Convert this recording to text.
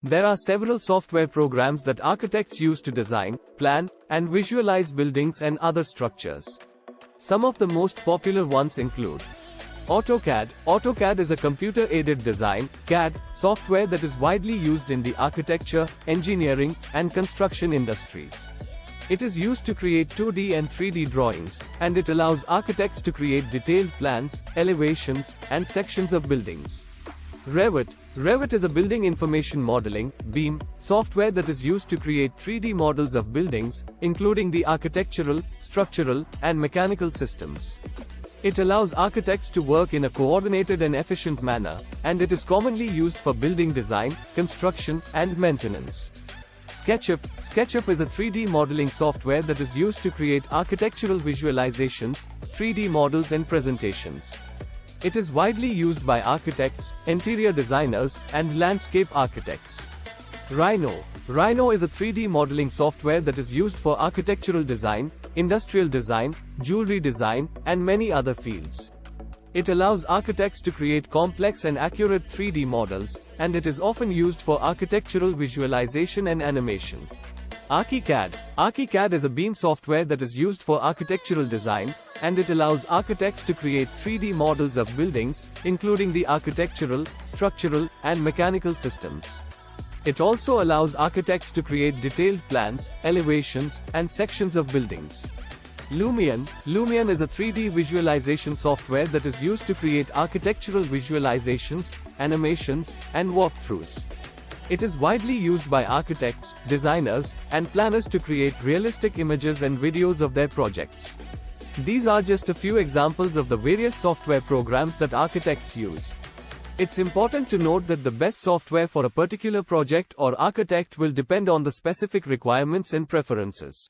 There are several software programs that architects use to design, plan, and visualize buildings and other structures. Some of the most popular ones include AutoCAD. AutoCAD is a computer-aided design (CAD) software that is widely used in the architecture, engineering, and construction industries. It is used to create 2D and 3D drawings, and it allows architects to create detailed plans, elevations, and sections of buildings. Revit. Revit is a building information modeling (BIM) software that is used to create 3D models of buildings, including the architectural, structural, and mechanical systems. It allows architects to work in a coordinated and efficient manner, and it is commonly used for building design, construction, and maintenance. SketchUp. SketchUp is a 3D modeling software that is used to create architectural visualizations, 3D models and presentations. It is widely used by architects, interior designers, and landscape architects. Rhino. Rhino is a 3D modeling software that is used for architectural design, industrial design, jewelry design, and many other fields. It allows architects to create complex and accurate 3D models, and it is often used for architectural visualization and animation. ArchiCAD. ArchiCAD is a BIM software that is used for architectural design, and it allows architects to create 3D models of buildings, including the architectural, structural, and mechanical systems. It also allows architects to create detailed plans, elevations, and sections of buildings. Lumion. Lumion is a 3D visualization software that is used to create architectural visualizations, animations, and walkthroughs. It is widely used by architects, designers, and planners to create realistic images and videos of their projects. These are just a few examples of the various software programs that architects use. It's important to note that the best software for a particular project or architect will depend on the specific requirements and preferences.